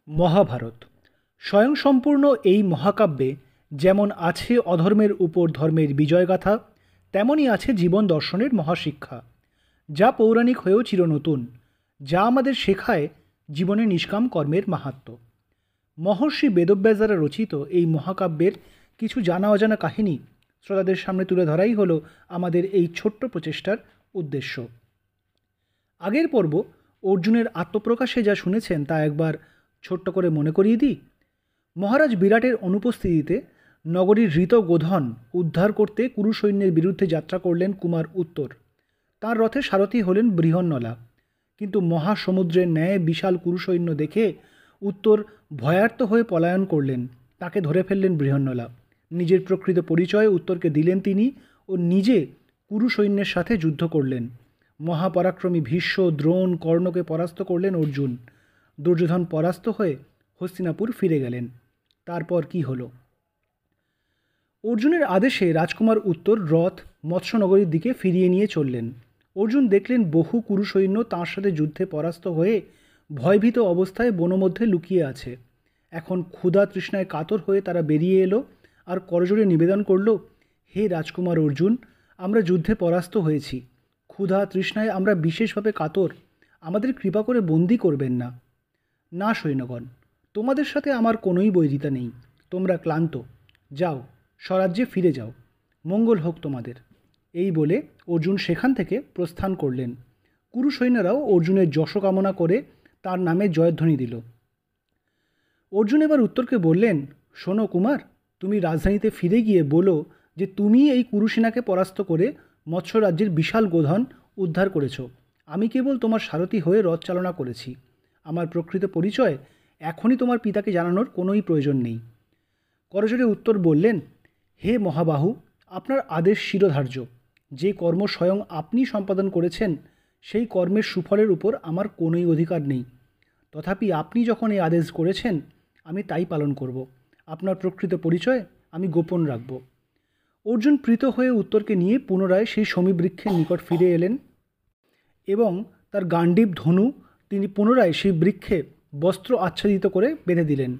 মহাভারত স্বয়ংসম্পূর্ণ এই মহাকাব্যে যেমন আছে অধর্মের উপর ধর্মের বিজয়গাথা, তেমনই আছে জীবন দর্শনের মহাশিক্ষা, যা পৌরাণিক হয়েও চিরনতুন, যা আমাদের শেখায় জীবনে নিষ্কাম কর্মের মাহাত্ম্য। মহর্ষি বেদব্যাস দ্বারা রচিত এই মহাকাব্যের কিছু জানা অজানা কাহিনী শ্রোতাদের সামনে তুলে ধরাই হলো আমাদের এই ছোট্ট প্রচেষ্টার উদ্দেশ্য। আগের পর্ব অর্জুনের আত্মপ্রকাশে যা শুনেছেন তা একবার ছোট্ট করে মনে করিয়ে দিই। মহারাজ বিরাটের অনুপস্থিতিতে নগরীর হৃত গোধন উদ্ধার করতে কুরু সৈন্যের বিরুদ্ধে যাত্রা করলেন কুমার উত্তর। তাঁর রথে সারথি হলেন বৃহন্নলা। কিন্তু মহাসমুদ্রের ন্যায় বিশাল কুরু সৈন্য দেখে উত্তর ভয়ার্ত হয়ে পলায়ন করলেন। তাকে ধরে ফেললেন বৃহন্নলা। নিজের প্রকৃত পরিচয় উত্তরকে দিলেন তিনি ও নিজে কুরু সৈন্যের সাথে যুদ্ধ করলেন। মহাপরাক্রমী ভীষ্ম, দ্রোণ, কর্ণকে পরাস্ত করলেন অর্জুন। দুর্যোধন পরাস্ত হয়ে হস্তিনাপুর ফিরে গেলেন। তারপর কি হলো? অর্জুনের আদেশে রাজকুমার উত্তর রথ মৎস্যনগরীর দিকে ফিরিয়ে নিয়ে চললেন। অর্জুন দেখলেন বহু কুরু সৈন্য তাঁর সাথে যুদ্ধে পরাস্ত হয়ে ভয়ভীত অবস্থায় বনমধ্যে লুকিয়ে আছে। এখন ক্ষুধা তৃষ্ণায় কাতর হয়ে তারা বেরিয়ে এলো আর করজোড়ে নিবেদন করল, হে রাজকুমার অর্জুন, আমরা যুদ্ধে পরাস্ত হয়েছি। ক্ষুধা তৃষ্ণায় আমরা বিশেষভাবে কাতর, আমাদের কৃপা করে বন্দি করবেন না। না সৈন্যগণ, তোমাদের সাথে আমার কোনোই বৈরিতা নেই। তোমরা ক্লান্ত, যাও স্বরাজ্যে ফিরে যাও, মঙ্গল হোক তোমাদের। এই বলে অর্জুন সেখান থেকে প্রস্থান করলেন। কুরু সৈন্যরাও অর্জুনের যশ কামনা করে তার নামে জয়ধ্বনি দিল। অর্জুন এবার উত্তরকে বললেন, শোনো কুমার, তুমি রাজধানীতে ফিরে গিয়ে বলো যে তুমি এই কুরুসেনাকে পরাস্ত করে মৎস্য রাজ্যের বিশাল গোধন উদ্ধার করেছ। আমি কেবল তোমার সারথি হয়ে রথ চালনা করেছি। আমার প্রকৃত পরিচয় এখনই তোমার পিতাকে জানানোর কোনোই প্রয়োজন নেই। করজোড়ে উত্তর বললেন, হে মহাবাহু, আপনার আদেশ শিরোধার্য। যে কর্ম স্বয়ং আপনি সম্পাদন করেছেন সেই কর্মের সুফলের উপর আমার কোনোই অধিকার নেই। তথাপি আপনি যখন এই আদেশ করেছেন আমি তাই পালন করব। আপনার প্রকৃত পরিচয় আমি গোপন রাখব। অর্জুন প্রীত হয়ে উত্তরকে নিয়ে পুনরায় সেই শমীবৃক্ষের নিকট ফিরে এলেন এবং তার গাণ্ডীব ধনু তিনি পুনরায় সেই বৃক্ষে বস্ত্র আচ্ছাদিত করে বেঁধে দিলেন।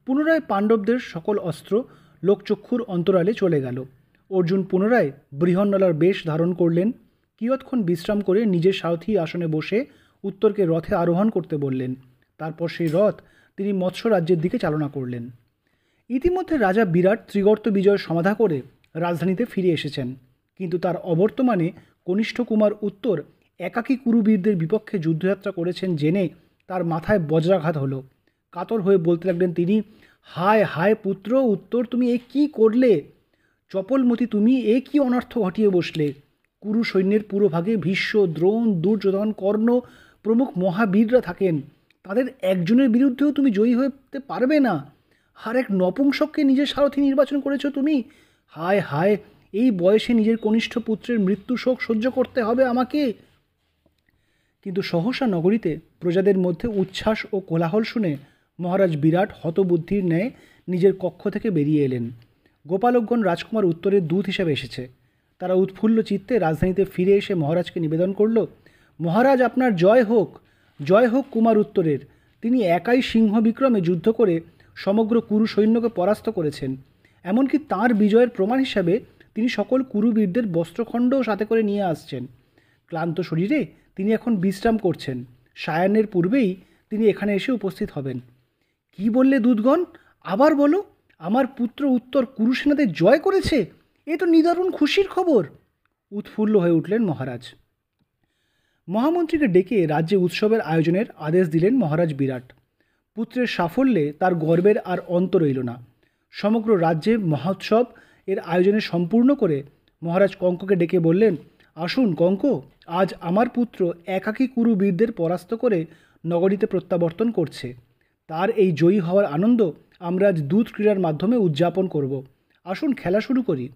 পুনরায় পাণ্ডবদের সকল অস্ত্র লোকচক্ষুর অন্তরালে চলে গেল। অর্জুন পুনরায় বৃহন্নলার বেশ ধারণ করলেন। কিয়ৎক্ষণ বিশ্রাম করে নিজের সারথি আসনে বসে উত্তরকে রথে আরোহণ করতে বললেন। তারপর সেই রথ তিনি মৎস্য রাজ্যের দিকে চালনা করলেন। ইতিমধ্যে রাজা বিরাট ত্রিগর্ত বিজয় সমাধা করে রাজধানীতে ফিরে এসেছেন। কিন্তু তার অবর্তমানে কনিষ্ঠ কুমার উত্তর একাকী কুরুবীরদের বিপক্ষে যুদ্ধযাত্রা করেছেন জেনে তার মাথায় বজ্রাঘাত হলো। কাতর হয়ে বলতে লাগলেন তিনি, হায় হায় পুত্র উত্তর, তুমি এ কী করলে? চপলমতি তুমি এ কী অনর্থ ঘটিয়ে বসলে? কুরু সৈন্যের পুরোভাগে ভীষ্ম, দ্রোণ, দুর্যোধন, কর্ণ প্রমুখ মহাবীররা থাকেন। তাদের একজনের বিরুদ্ধেও তুমি জয়ী হতে পারবে না। আর এক নপুংসককে নিজের সারথি নির্বাচন করেছো তুমি। হায় হায়, এই বয়সে নিজের কনিষ্ঠ পুত্রের মৃত্যু শোক সহ্য করতে হবে আমাকে। কিন্তু সহসা নগরীতে প্রজাদের মধ্যে উচ্ছ্বাস ও কোলাহল শুনে মহারাজ বিরাট হতবুদ্ধির ন্যায় নিজের কক্ষ থেকে বেরিয়ে এলেন। গোপালকগণ রাজকুমার উত্তরের দূত হিসেবে এসেছে। তারা উৎফুল্ল চিত্তে রাজধানীতে ফিরে এসে মহারাজকে নিবেদন করল, মহারাজ আপনার জয় হোক, জয় হোক কুমার উত্তরের। তিনি একাই সিংহ বিক্রমে যুদ্ধ করে সমগ্র কুরু সৈন্যকে পরাস্ত করেছেন। এমনকি তাঁর বিজয়ের প্রমাণ হিসাবে তিনি সকল কুরুবীরদের বস্ত্রখণ্ডও সাথে করে নিয়ে আসছেন। ক্লান্ত শরীরে তিনি এখন বিশ্রাম করছেন। সায়াহ্নের পূর্বেই তিনি এখানে এসে উপস্থিত হবেন। কি বললে দূতগণ? আবার বলো। আমার পুত্র উত্তর কুরুসেনাদের জয় করেছে? এ তো নিদারুণ খুশির খবর। উৎফুল্ল হয়ে উঠলেন মহারাজ। মহামন্ত্রীকে ডেকে রাজ্যে উৎসবের আয়োজনের আদেশ দিলেন মহারাজ বিরাট। পুত্রের সাফল্যে তার গর্বের আর অন্ত রইল না। সমগ্র রাজ্যে মহোৎসব এর আয়োজনে সম্পূর্ণ করে মহারাজ কঙ্ককে ডেকে বললেন, আসুন কঙ্ক, আজ আমার পুত্র একাকী কুরু বীরদের পরাস্ত করে নগরীতে প্রত্যাবর্তন করছে। তার এই জয়ী হওয়ার আনন্দ আমরা আজ দূত ক্রীড়ার মাধ্যমে উদযাপন করব। আসুন খেলা শুরু করি।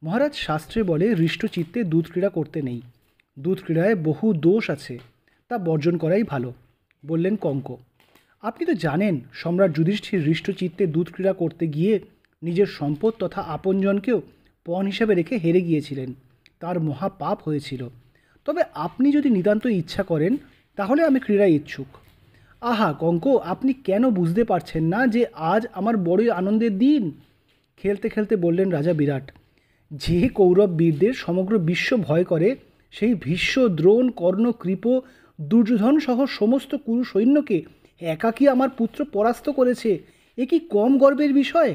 মহারাজ শাস্ত্রে বলে হৃষ্টচিত্তে দূত ক্রীড়া করতে নেই। দূত ক্রীড়ায় বহু দোষ আছে, তা বর্জন করাই ভালো, বললেন কঙ্ক। আপনি তো জানেন সম্রাট যুধিষ্ঠির হৃষ্টচিত্তে দূত ক্রীড়া করতে গিয়ে নিজের সম্পদ তথা আপনজনকেও পণ হিসেবে রেখে হেরে গিয়েছিলেন। তার মহা পাপ হয়েছিল। তবে আপনি যদি নিতান্ত ইচ্ছা করেন তাহলে আমি ক্রীড়ায় ইচ্ছুক। আহা কঙ্ক, আপনি কেন বুঝতে পারছেন না যে আজ আমার বড়ই আনন্দের দিন? খেলতে খেলতে বললেন রাজা বিরাট। যে কৌরব বীরদের সমগ্র বিশ্ব ভয় করে, সেই ভীষ্ম, দ্রোণ, কর্ণ, কৃপ, দুর্যোধন সহ সমস্ত কুরু সৈন্যকে একাকী আমার পুত্র পরাস্ত করেছে, এ কি কম গর্বের বিষয়?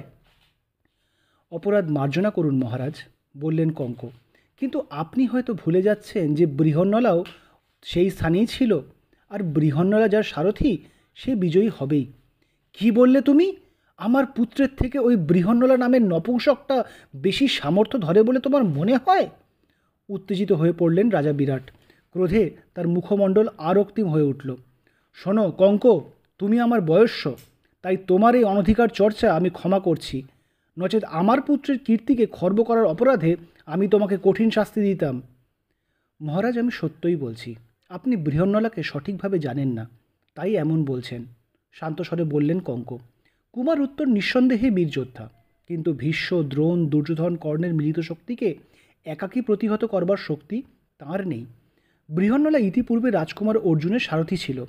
অপরাধ মার্জনা করুন মহারাজ, বললেন কঙ্ক। কিন্তু আপনি হয়তো ভুলে যাচ্ছেন যে বৃহন্নলাও সেই স্থানেই ছিল, আর বৃহন্নলা যার সারথি, সে বিজয়ী হবেই। কি বললে তুমি? আমার পুত্রের থেকে ওই বৃহন্নলা নামের নপুংসকটা বেশি সামর্থ্য ধরে বলে তোমার মনে হয়? উত্তেজিত হয়ে পড়লেন রাজা বিরাট। ক্রোধে তার মুখমণ্ডল আর রক্তিম হয়ে উঠল। শোনো কঙ্ক, তুমি আমার বয়স্য, তাই তোমার এই অনধিকার চর্চা আমি ক্ষমা করছি, নচেত আমার পুত্রের কীর্তিকে খর্ব করার অপরাধে আমি তোমাকে কঠিন শাস্তি দিতাম। মহারাজ, আমি সত্যই বলছি, আপনি বৃহন্নলাকে সঠিকভাবে জানেন না, তাই এমন বলছেন, শান্ত স্বরে বললেন কঙ্ক। কুমার উত্তর নিঃসন্দেহে বীরযোদ্ধা, কিন্তু ভীষ্ম, দ্রোণ, দুর্যোধন, কর্ণের মিলিত শক্তিকে একাকী প্রতিহত করবার শক্তি তাঁর নেই। বৃহন্নলা ইতিপূর্বে রাজকুমার অর্জুনের সারথি ছিল।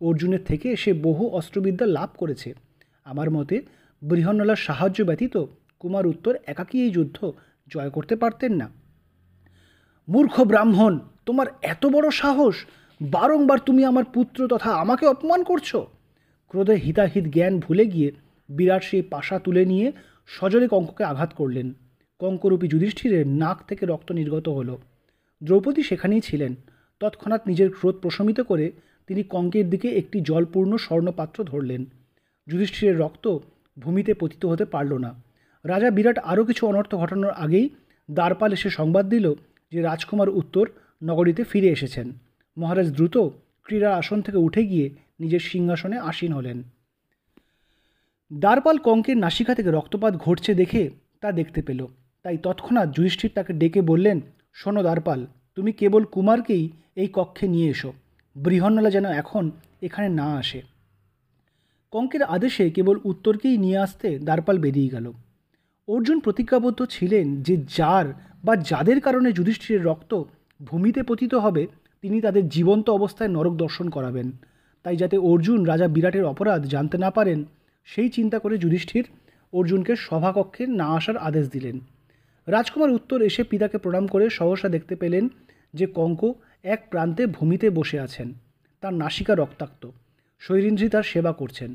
অর্জুনের থেকে সে বহু অস্ত্রবিদ্যা লাভ করেছে। আমার মতে বৃহন্নলার সাহায্য ব্যতীত কুমার উত্তর একাকী এই যুদ্ধ জয় করতে পারতেন না। মূর্খ ব্রাহ্মণ, তোমার এত বড় সাহস! বারংবার তুমি আমার পুত্র তথা আমাকে অপমান করছো। ক্রোধে হিতাহিত জ্ঞান ভুলে গিয়ে বিরাট সেই পাশা তুলে নিয়ে সজোরে কঙ্ককে আঘাত করলেন। কঙ্করূপী যুধিষ্ঠিরের নাক থেকে রক্ত নির্গত হলো। দ্রৌপদী সেখানেই ছিলেন। তৎক্ষণাৎ নিজের ক্রোধ প্রশমিত করে তিনি কঙ্কের দিকে একটি জলপূর্ণ স্বর্ণপাত্র ধরলেন। যুধিষ্ঠিরের রক্ত ভূমিতে পতিত হতে পারল না। রাজা বিরাট আরও কিছু অনর্থ ঘটানোর আগেই দ্বারপাল এসে সংবাদ দিল যে রাজকুমার উত্তর নগরীতে ফিরে এসেছেন। মহারাজ দ্রুত ক্রীড়া আসন থেকে উঠে গিয়ে নিজের সিংহাসনে আসীন হলেন। দ্বারপাল কঙ্কের নাসিকা থেকে রক্তপাত ঘটছে দেখে তা দেখতে পেল, তাই তৎক্ষণাৎ যুধিষ্ঠির তাকে ডেকে বললেন, শোনো দ্বারপাল, তুমি কেবল কুমারকেই এই কক্ষে নিয়ে এসো, বৃহন্নলা যেন এখন এখানে না আসে। কঙ্কের আদেশে কেবল উত্তরকেই নিয়ে আসতে দ্বারপাল বেরিয়ে গেল। অর্জুন প্রতিজ্ঞাবদ্ধ ছিলেন যে যার বা যাদের কারণে যুধিষ্ঠিরের রক্ত ভূমিতে পতিত হবে, তিনি তাদের জীবন্ত অবস্থায় নরক দর্শন করাবেন। তাই যাতে অর্জুন রাজা বিরাটের অপরাধ জানতে না পারেন, সেই চিন্তা করে যুধিষ্ঠির অর্জুনকে সভাকক্ষে না আসার আদেশ দিলেন। রাজকুমার উত্তর এসে পিতাকে প্রণাম করে সহসা দেখতে পেলেন যে কঙ্ক এক প্রান্তে ভূমিতে বসে আছেন। তার নাসিকা রক্তাক্ত, শৈরিন্দ্রী তার সেবা করছেন।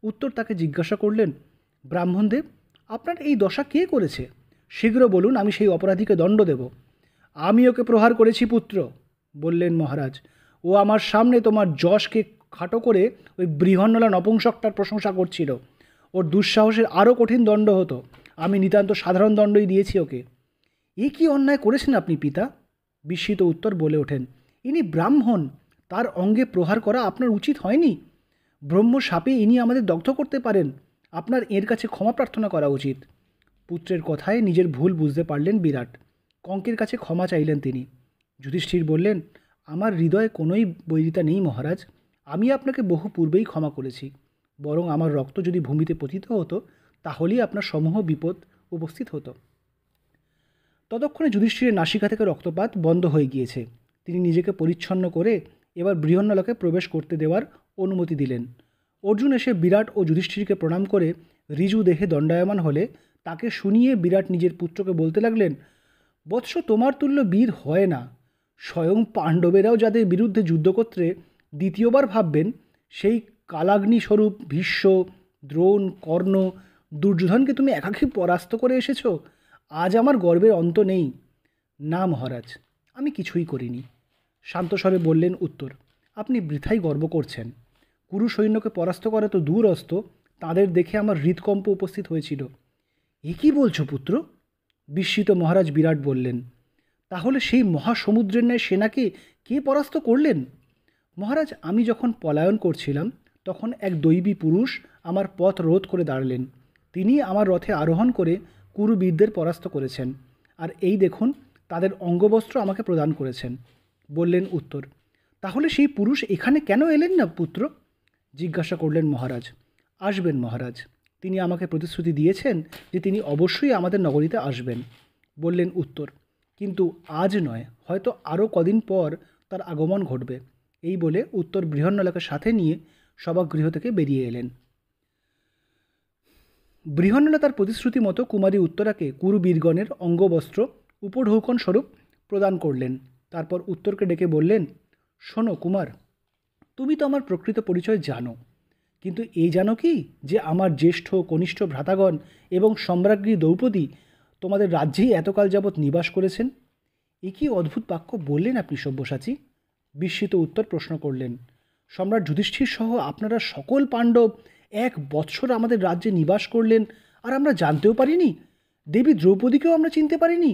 উত্তর তাকে জিজ্ঞাসা করলেন, ব্রাহ্মণদেব, আপনার এই দশা কে করেছে? শীঘ্র বলুন, আমি সেই অপরাধীকে দণ্ড দেব। আমি ওকে প্রহার করেছি পুত্র, বললেন মহারাজ। ও আমার সামনে তোমার যশকে খাটো করে ওই বৃহন্নলা নপুংসকটার প্রশংসা করছিল। ওর দুঃসাহসের আরও কঠিন দণ্ড হতো, আমি নিতান্ত সাধারণ দণ্ডই দিয়েছি ওকে। এ কী অন্যায় করেছেন আপনি পিতা? বিস্মিত উত্তর বলে ওঠেন, ইনি ব্রাহ্মণ, তার অঙ্গে প্রহার করা আপনার উচিত হয়নি। ব্রহ্ম শাপে ইনি আমাদের দগ্ধ করতে পারেন, আপনার এর কাছে ক্ষমা প্রার্থনা করা উচিত। পুত্রের কথায় নিজের ভুল বুঝতে পারলেন বিরাট। কঙ্কের কাছে ক্ষমা চাইলেন তিনি। যুধিষ্ঠির বললেন, আমার হৃদয়ে কোনোই বৈরিতা নেই মহারাজ, আমি আপনাকে বহু পূর্বেই ক্ষমা করেছি। বরং আমার রক্ত যদি ভূমিতে পতিত হতো, তাহলেই আপনার সমূহ বিপদ উপস্থিত হতো। ততক্ষণে যুধিষ্ঠিরের নাসিকা থেকে রক্তপাত বন্ধ হয়ে গিয়েছে। তিনি নিজেকে পরিচ্ছন্ন করে এবার বৃহন্নলাকে প্রবেশ করতে দেওয়ার অনুমতি দিলেন। অর্জুন এসে বিরাট ও যুধিষ্ঠিরকে প্রণাম করে ঋজু দেহে দণ্ডায়মান হলে তাকে শুনিয়ে বিরাট নিজের পুত্রকে বলতে লাগলেন, বৎস, তোমার তুল্য বীর হয় না। স্বয়ং পাণ্ডবেরাও যাদের বিরুদ্ধে যুদ্ধ করতে দ্বিতীয়বার ভাববেন, সেই কালাগ্নি স্বরূপ ভীষ্ম, দ্রোণ, কর্ণ, দুর্যোধনকে তুমি একাকী পরাস্ত করে এসেছ। আজ আমার গর্বের অন্ত নেই। না মহারাজ, আমি কিছুই করিনি, শান্ত স্বরে বললেন উত্তর। আপনি বৃথাই গর্ব করছেন। কুরু সৈন্যকে পরাস্ত করা তো দূরস্থ, তাদের দেখে আমার হৃদকম্প উপস্থিত হয়েছিল। এ কী বলছো পুত্র? বিস্মিত মহারাজ বিরাট বললেন, তাহলে সেই মহাসমুদ্রের ন্যায় সেনাকে কে পরাস্ত করলেন? মহারাজ, আমি যখন পলায়ন করছিলাম তখন এক দৈবী পুরুষ আমার পথ রোধ করে দাঁড়ালেন। তিনি আমার রথে আরোহণ করে কুরুবীরদের পরাস্ত করেছেন, আর এই দেখুন তাদের অঙ্গবস্ত্র আমাকে প্রদান করেছেন, বললেন উত্তর। তাহলে সেই পুরুষ এখানে কেন এলেন না পুত্র? জিজ্ঞাসা করলেন মহারাজ। আসবেন মহারাজ, তিনি আমাকে প্রতিশ্রুতি দিয়েছেন যে তিনি অবশ্যই আমাদের নগরীতে আসবেন, বললেন উত্তর। কিন্তু আজ নয়, হয়তো আরও কদিন পর তার আগমন ঘটবে। এই বলে উত্তর বৃহন্নলাকে সাথে নিয়ে সভাগৃহ থেকে বেরিয়ে এলেন। বৃহন্নলা তার প্রতিশ্রুতি মতো কুমারী উত্তরাকে কুরু বীরগণের অঙ্গবস্ত্র উপঢৌকন স্বরূপ প্রদান করলেন। তারপর উত্তরকে ডেকে বললেন, শোনো কুমার, তুমি তো আমার প্রকৃত পরিচয় জানো, কিন্তু এই জানো কি যে আমার জ্যেষ্ঠ কনিষ্ঠ ভ্রাতাগণ এবং সম্রাজ্ঞী দ্রৌপদী তোমাদের রাজ্যেই এতকাল যাবৎ নিবাস করেছেন? এ কি অদ্ভুত বাক্য বললেন আপনি সব্যসাচী? বিস্মিত উত্তর প্রশ্ন করলেন। সম্রাট যুধিষ্ঠির সহ আপনারা সকল পাণ্ডব 1 বৎসর আমাদের রাজ্যে নিবাস করলেন, আর আমরা জানতেও পারিনি? দেবী দ্রৌপদীকেও আমরা চিনতে পারিনি?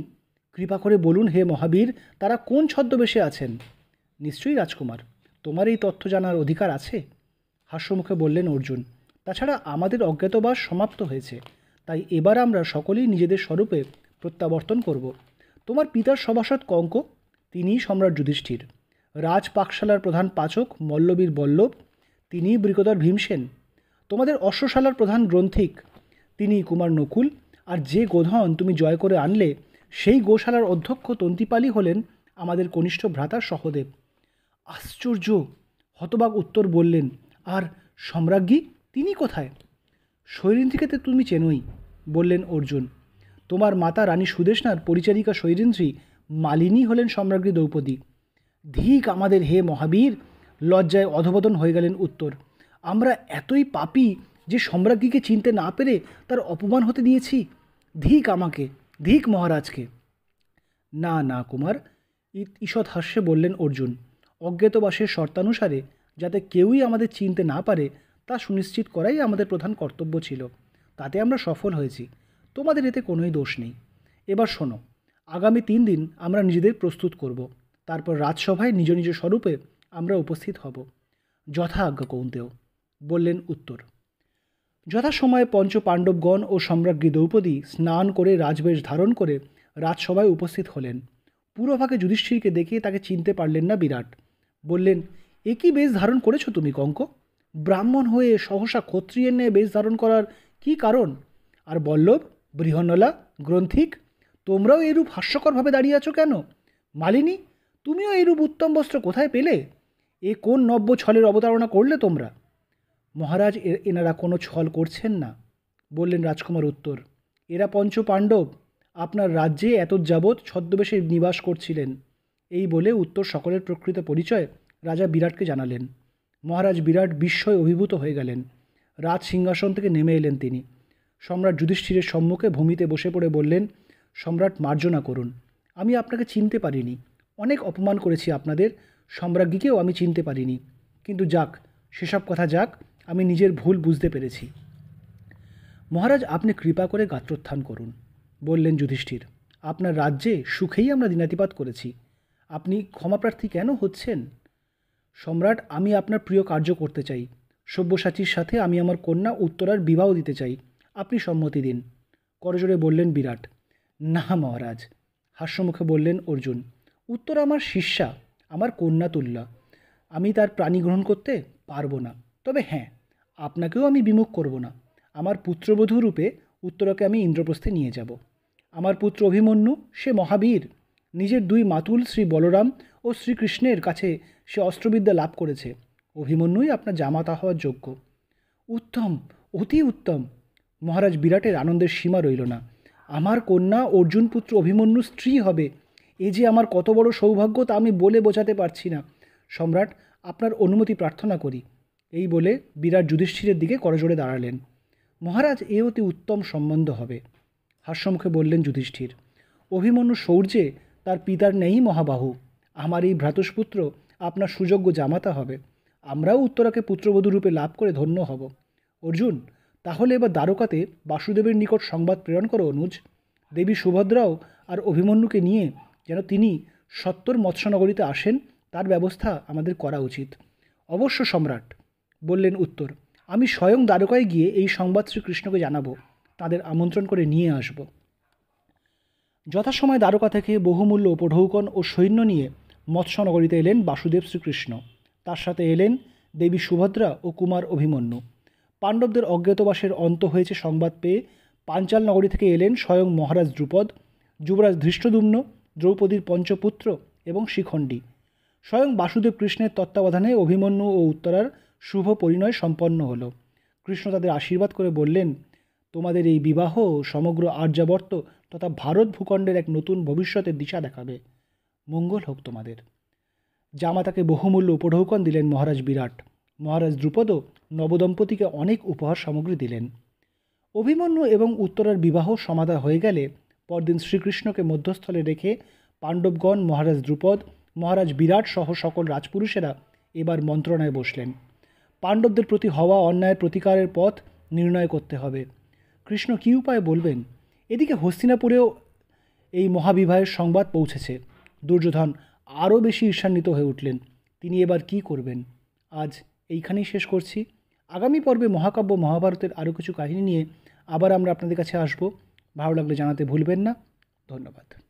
কৃপা করে বলুন হে মহাবীর, তারা কোন ছদ্মবেশে আছেন? নিশ্চয়ই রাজকুমার, তোমার এই তথ্য জানার অধিকার আছে, হাস্যমুখে বললেন অর্জুন। তাছাড়া আমাদের অজ্ঞাতবাস সমাপ্ত হয়েছে, তাই এবার আমরা সকলেই নিজেদের স্বরূপে প্রত্যাবর্তন করব। তোমার পিতার সভাসদ কঙ্ক, তিনিই সম্রাট যুধিষ্ঠির। রাজ পাকশালার প্রধান পাচক মল্লবীর বল্লভ, তিনিই বৃকধর ভীমসেন। তোমাদের অশ্বশালার প্রধান গ্রন্থিক, তিনিই কুমার নকুল। আর যে গোধন তুমি জয় করে আনলে, সেই গোশালার অধ্যক্ষ তন্তিপালই হলেন আমাদের কনিষ্ঠ ভ্রাতা সহদেব। আশ্চর্য! হতবাক উত্তর বললেন। আর সম্রাজ্ঞী, তিনি কোথায়? শৈরিন্দ্রীকে তো তুমি চেনোই, বললেন অর্জুন। তোমার মাতা রানী সুদেষ্ণার পরিচারিকা শৈরিন্দ্রী মালিনী হলেন সম্রাজ্ঞী দ্রৌপদী। ধিক আমাদের হে মহাবীর! লজ্জায় অধঃপতন হয়ে গেলেন উত্তর। আমরা এতই পাপী যে সম্রাজ্ঞীকে চিনতে না পেরে তার অপমান হতে দিয়েছি। ধিক আমাকে, ধিক মহারাজকে। না না কুমার, ঈষৎ হাস্যে বললেন অর্জুন। অজ্ঞাতবাসের শর্তানুসারে যাতে কেউই আমাদের চিনতে না পারে তা সুনিশ্চিত করাই আমাদের প্রধান কর্তব্য ছিল। তাতে আমরা সফল হয়েছি, তোমাদের এতে কোনোই দোষ নেই। এবার শোনো, আগামী 3 দিন আমরা নিজেদের প্রস্তুত করব। তারপর রাজসভায় নিজ নিজ স্বরূপে আমরা উপস্থিত হব। যথা আজ্ঞা কৌন্তেয়, বললেন উত্তর। যথাসময়ে পঞ্চ পাণ্ডবগণ ও সম্রাজ্ঞী দ্রৌপদী স্নান করে রাজবেশ ধারণ করে রাজসভায় উপস্থিত হলেন। পুরোভাগে যুধিষ্ঠিরকে দেখে তাকে চিনতে পারলেন না বিরাট। বললেন, এ কি বেশ ধারণ করেছো তুমি কঙ্ক? ব্রাহ্মণ হয়ে সহসা ক্ষত্রিয়ের ন্যায় বেশ ধারণ করার কি কারণ? আর বল্লভ, বৃহন্নলা, গ্রন্থিক, তোমরাও এরূপ হাস্যকরভাবে দাঁড়িয়ে আছো কেন? মালিনী, তুমিও এরূপ উত্তম বস্ত্র কোথায় পেলে? এ কোন নব্য ছলের অবতারণা করলে তোমরা? মহারাজ, এনারা কোনো ছল করছেন না, বললেন রাজকুমার উত্তর। এরা পঞ্চ পাণ্ডব আপনার রাজ্যে এত যাবৎ ছদ্মবেশে নিবাস করছিলেন। এই বলে উত্তর সকলের প্রকৃত পরিচয় রাজা বিরাটকে জানালেন। মহারাজ বিরাট বিস্ময়ে অভিভূত হয়ে গেলেন। রাজ সিংহাসন থেকে নেমে এলেন তিনি। সম্রাট যুধিষ্ঠিরের সম্মুখে ভূমিতে বসে পড়ে বললেন, সম্রাট মার্জনা করুন, আমি আপনাকে চিনতে পারিনি। অনেক অপমান করেছি আপনাদের, সম্রাজ্ঞীকেও আমি চিনতে পারিনি। কিন্তু যাক, সেসব কথা যাক, আমি নিজের ভুল বুঝতে পেরেছি। মহারাজ, আপনি কৃপা করে গাত্রোত্থান করুন, বললেন যুধিষ্ঠির। আপনার রাজ্যে সুখেই আমরা দিনাতিপাত করেছি, আপনি ক্ষমাপ্রার্থী কেন হচ্ছেন? সম্রাট, আমি আপনার প্রিয় কার্য করতে চাই। সব্যসাচীর সাথে আমি আমার কন্যা উত্তরার বিবাহ দিতে চাই, আপনি সম্মতি দিন, করজোড়ে বললেন বিরাট। না মহারাজ, হাস্যমুখে বললেন অর্জুন। উত্তরা আমার শিষ্যা, আমার কন্যা তুল্যা, আমি তার প্রাণী গ্রহণ করতে পারবো না। তবে হ্যাঁ, আপনাকেও আমি বিমুখ করব না। আমার পুত্রবধূ রূপে উত্তরাকে আমি ইন্দ্রপ্রস্থে নিয়ে যাব। আমার পুত্র অভিমন্যু, সে মহাবীর। নিজের 2 মাতুল শ্রী বলরাম ও শ্রীকৃষ্ণের কাছে সে অস্ত্রবিদ্যা লাভ করেছে। অভিমন্যুই আপনার জামাতা হওয়ার যোগ্য। উত্তম, অতি উত্তম! মহারাজ বিরাটের আনন্দের সীমা রইল না। আমার কন্যা অর্জুন পুত্র অভিমন্যু স্ত্রী হবে, এ যে আমার কত বড় সৌভাগ্য তা আমি বলে বোঝাতে পারছি না। সম্রাট, আপনার অনুমতি প্রার্থনা করি। এই বলে বিরাট যুধিষ্ঠিরের দিকে করজোড়ে দাঁড়ালেন। মহারাজ, এ অতি উত্তম সম্বন্ধ হবে, হাস্যমুখে বললেন যুধিষ্ঠির। অভিমন্যু শৌর্যে তার পিতার নেই মহাবাহু। আমার এই ভ্রাতুষ্পুত্র আপনার সুযোগ্য জামাতা হবে। আমরাও উত্তরাকে পুত্রবধূ রূপে লাভ করে ধন্য হব। অর্জুন, তাহলে এবার দ্বারকাতে বাসুদেবের নিকট সংবাদ প্রেরণ করো অনুজ। দেবী সুভদ্রাও আর অভিমন্যুকে নিয়ে যেন তিনি সত্বর মৎস্যনগরীতে আসেন, তার ব্যবস্থা আমাদের করা উচিত। অবশ্য সম্রাট, বললেন উত্তর। আমি স্বয়ং দ্বারকায় গিয়ে এই সংবাদ শ্রীকৃষ্ণকে জানাবো, তাদের আমন্ত্রণ করে নিয়ে আসব। যথাসময় দ্বারকা থেকে বহুমূল্য উপঢৌকন ও সৈন্য নিয়ে মৎস্যনগরীতে এলেন বাসুদেব শ্রীকৃষ্ণ। তার সাথে এলেন দেবী সুভদ্রা ও কুমার অভিমন্যু। পাণ্ডবদের অজ্ঞাতবাসের অন্ত হয়েছে সংবাদ পেয়ে পাঞ্চাল নগরী থেকে এলেন স্বয়ং মহারাজ দ্রুপদ, যুবরাজ ধৃষ্টদ্যুম্ন, দ্রৌপদীর পঞ্চপুত্র এবং শিখণ্ডী। স্বয়ং বাসুদেব কৃষ্ণের তত্ত্বাবধানে অভিমন্যু ও উত্তরার শুভ পরিণয় সম্পন্ন হলো। কৃষ্ণ তাদের আশীর্বাদ করে বললেন, তোমাদের এই বিবাহ সমগ্র আর্যাবর্ত তথা ভারত ভূখণ্ডের এক নতুন ভবিষ্যতের দিশা দেখাবে। মঙ্গল হোক তোমাদের। জামাতাকে বহুমূল্য উপঢৌকন দিলেন মহারাজ বিরাট। মহারাজ দ্রুপদও নবদম্পতিকে অনেক উপহার সামগ্রী দিলেন। অভিমন্যু এবং উত্তরার বিবাহ সমাধা হয়ে গেলে পরদিন শ্রীকৃষ্ণকে মধ্যস্থলে রেখে পাণ্ডবগণ, মহারাজ দ্রুপদ, মহারাজ বিরাট সহ সকল রাজপুরুষেরা এবার মন্ত্রণায় বসলেন। পাণ্ডবদের প্রতি হওয়া অন্যায়ের প্রতিকারের পথ নির্ণয় করতে হবে। কৃষ্ণ কী উপায় বলবেন? এদিকে হস্তিনাপুরেও এই মহাবিবাহের সংবাদ পৌঁছেছে। দুর্যোধন আরও বেশি ঈর্ষান্বিত হয়ে উঠলেন। তিনি এবার কি করবেন? আজ এইখানেই শেষ করছি। আগামী পর্বে মহাকাব্য মহাভারতের আরও কিছু কাহিনী নিয়ে আবার আমরা আপনাদের কাছে আসব। ভালো লাগলে জানাতে ভুলবেন না। ধন্যবাদ।